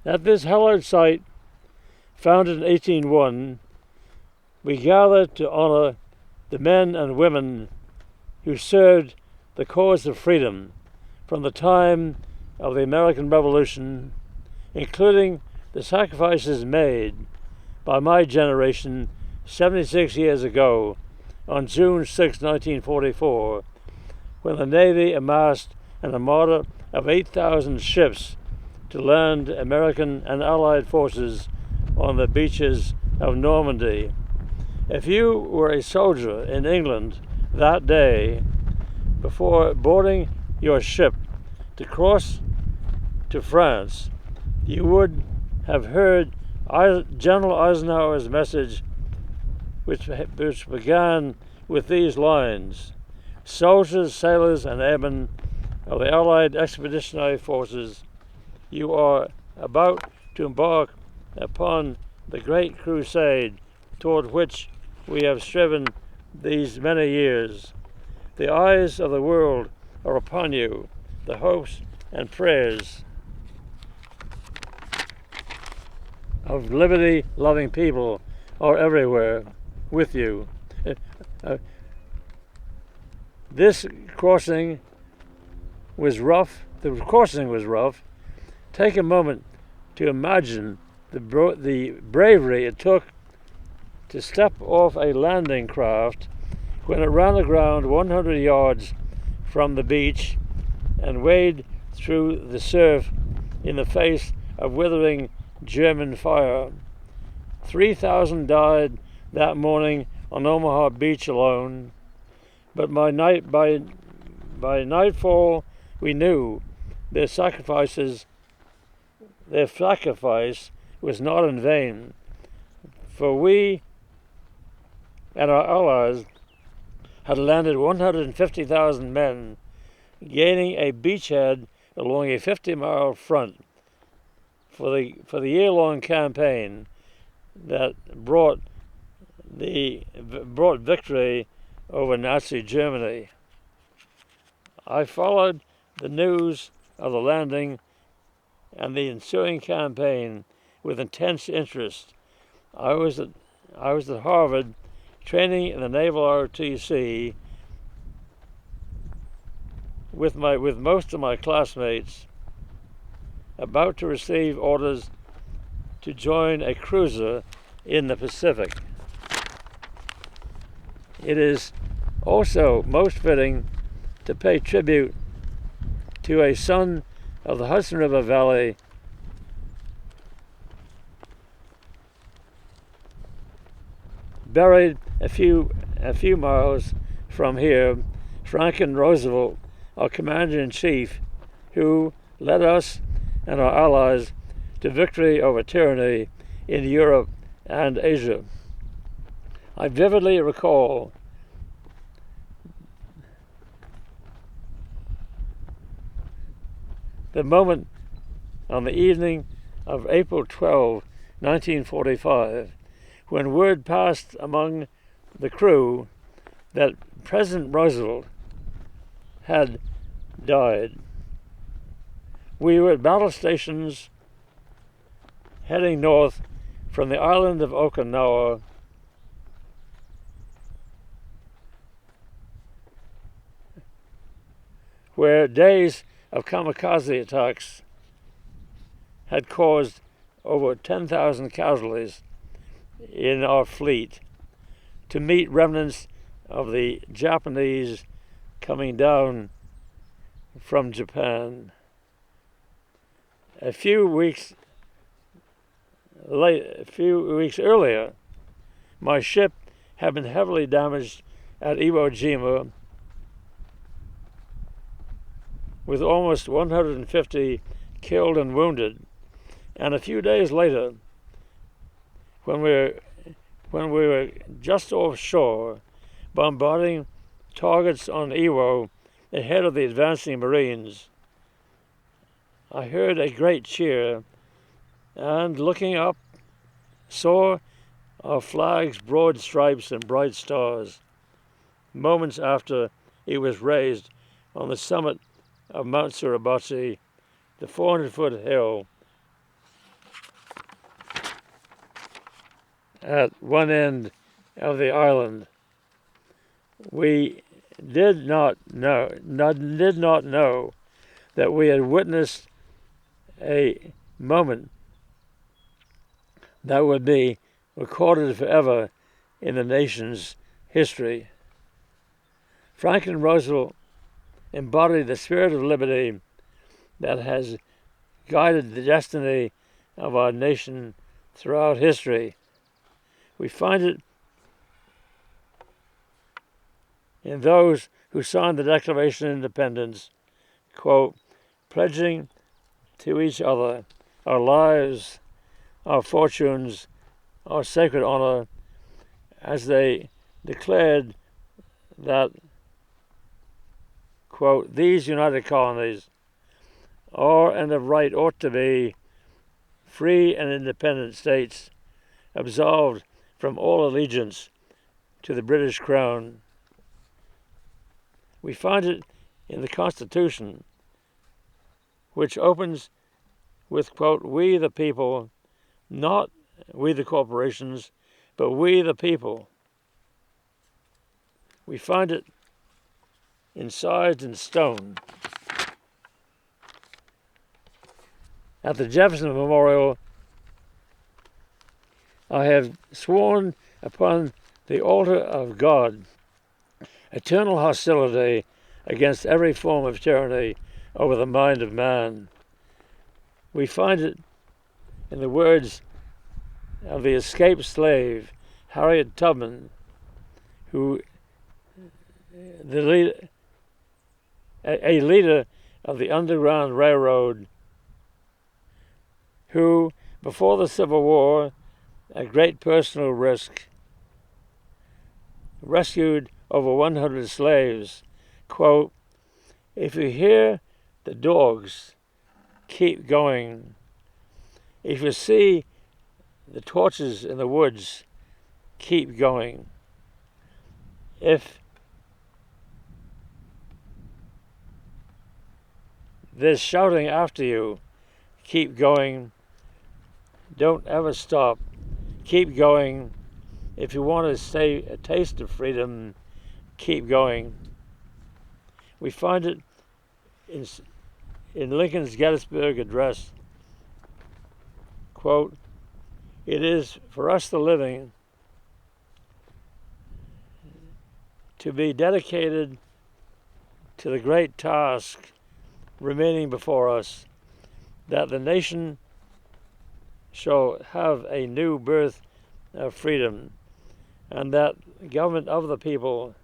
At this hallowed site, founded in 1801, we gather to honor the men and women who served the cause of freedom from the time of the American Revolution, including the sacrifices made by my generation 76 years ago on June 6, 1944, when the Navy amassed an armada of 8,000 ships to land American and Allied forces on the beaches of Normandy. If you were a soldier in England that day, before boarding your ship to cross to France, you would have heard General Eisenhower's message, which began with these lines: "Soldiers, sailors, and airmen of the Allied Expeditionary Forces, you are about to embark upon the great crusade toward which we have striven these many years. The eyes of the world are upon you. The hopes and prayers of liberty-loving people are everywhere with you." This crossing was rough. The crossing was rough. Take a moment to imagine the bravery it took to step off a landing craft when it ran aground 100 yards from the beach and wade through the surf in the face of withering German fire. 3,000 died that morning on Omaha Beach alone, but by nightfall we knew their sacrifice was not in vain, for we and our allies had landed 150,000 men, gaining a beachhead along a 50-mile front for the year-long campaign that brought victory over Nazi Germany. I followed the news of the landing and the ensuing campaign with intense interest. I was at Harvard, training in the Naval ROTC with most of my classmates, about to receive orders to join a cruiser in the Pacific. It is also most fitting to pay tribute to a son of the Hudson River Valley, buried a few miles from here, Franklin Roosevelt, our Commander-in-Chief, who led us and our allies to victory over tyranny in Europe and Asia. I vividly recall the moment on the evening of April 12, 1945, when word passed among the crew that President Roosevelt had died. We were at battle stations heading north from the island of Okinawa where days of kamikaze attacks had caused over 10,000 casualties in our fleet, to meet remnants of the Japanese coming down from Japan. A few weeks earlier, my ship had been heavily damaged at Iwo Jima, with almost 150 killed and wounded. And a few days later, when we were just offshore, bombarding targets on Iwo ahead of the advancing Marines, I heard a great cheer, and looking up, saw our flag's broad stripes and bright stars, moments after it was raised on the summit of Mount Suribachi, the 400-foot hill at one end of the island. We did not know that we had witnessed a moment that would be recorded forever in the nation's history. Franklin Roosevelt embodied the spirit of liberty that has guided the destiny of our nation throughout history. We find it in those who signed the Declaration of Independence, quote, pledging to each other our lives, our fortunes, our sacred honor, as they declared that, quote, these united colonies are and of right ought to be free and independent states, absolved from all allegiance to the British Crown. We find it in the Constitution, which opens with, quote, we the people, not we the corporations, but we the people. We find it incised in stone. At the Jefferson Memorial, I have sworn upon the altar of God eternal hostility against every form of tyranny over the mind of man. We find it in the words of the escaped slave Harriet Tubman, who a leader of the Underground Railroad, who, before the Civil War, at great personal risk, rescued over 100 slaves. Quote, if you hear the dogs, keep going. If you see the torches in the woods, keep going. If there's shouting after you, keep going. Don't ever stop. Keep going. If you want to stay a taste of freedom, keep going. We find it in Lincoln's Gettysburg Address. Quote, it is for us the living to be dedicated to the great task remaining before us, that the nation shall have a new birth of freedom, and that the government of the people,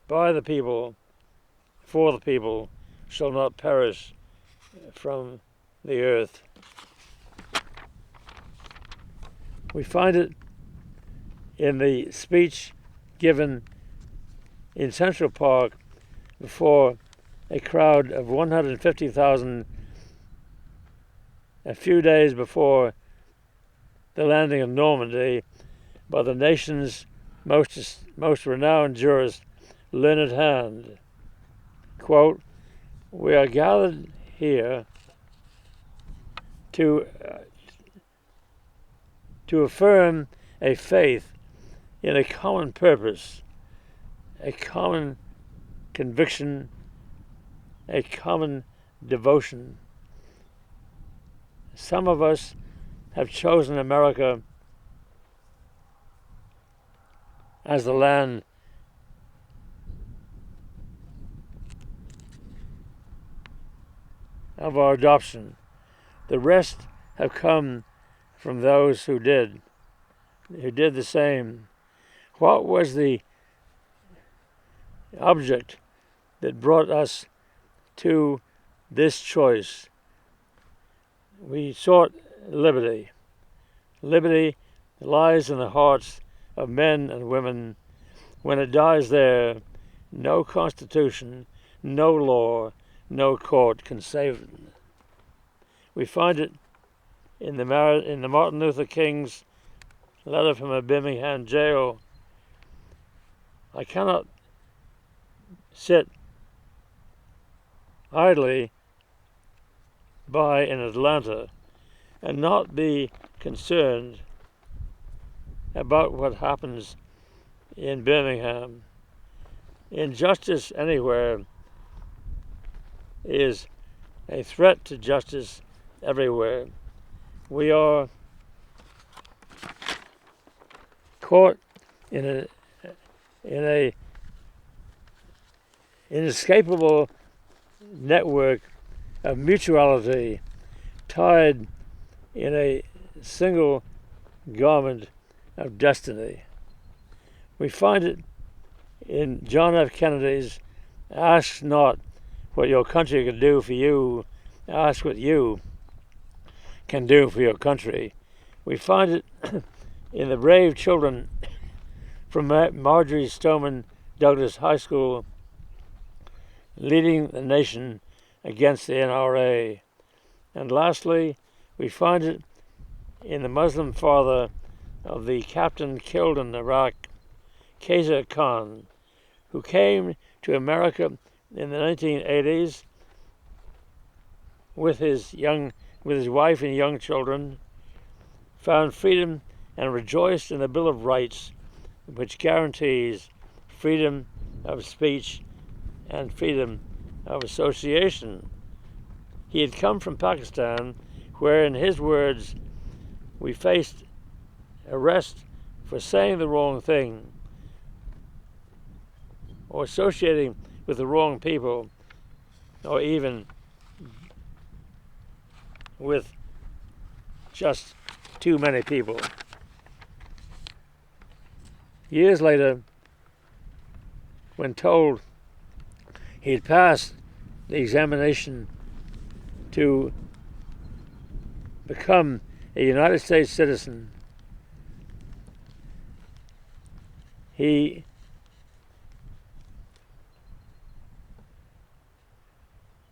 by the people, for the people, shall not perish from the earth. We find it in the speech given in Central Park before a crowd of 150,000 a few days before the landing of Normandy by the nation's most renowned jurist, Leonard Hand. Quote, we are gathered here to affirm a faith in a common purpose, a common conviction, a common devotion. Some of us have chosen America as the land of our adoption. The rest have come from those who did the same. What was the object that brought us to this choice? We sought liberty. Liberty lies in the hearts of men and women. When it dies there, no constitution, no law, no court can save it. We find it in the Martin Luther King's letter from a Birmingham jail. I cannot sit idly by in Atlanta and not be concerned about what happens in Birmingham. Injustice anywhere is a threat to justice everywhere. We are caught in a inescapable network of mutuality, tied in a single garment of destiny. We find it in John F. Kennedy's "Ask not what your country can do for you, ask what you can do for your country." We find it in the brave children from Marjorie Stoneman Douglas High School leading the nation against the NRA. And lastly, we find it in the Muslim father of the captain killed in Iraq, Qais Khan, who came to America in the 1980s with his wife and young children, found freedom and rejoiced in the Bill of Rights, which guarantees freedom of speech and freedom of association. He had come from Pakistan, where, in his words, we faced arrest for saying the wrong thing or associating with the wrong people, or even with just too many people. Years later, when told he'd passed the examination to become a United States citizen, he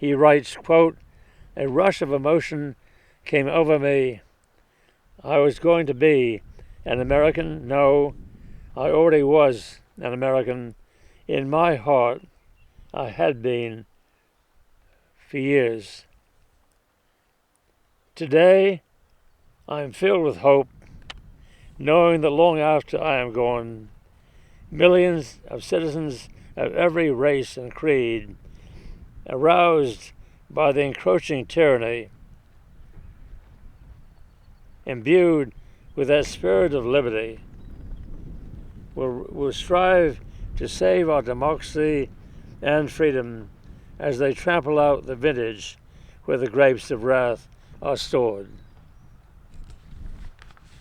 writes, quote, "A rush of emotion came over me. I was going to be an American. No, I already was an American. In my heart, I had been for years. Today, I am filled with hope, knowing that long after I am gone, millions of citizens of every race and creed, aroused by the encroaching tyranny, imbued with that spirit of liberty, will strive to save our democracy and freedom as they trample out the vintage where the grapes of wrath are stored."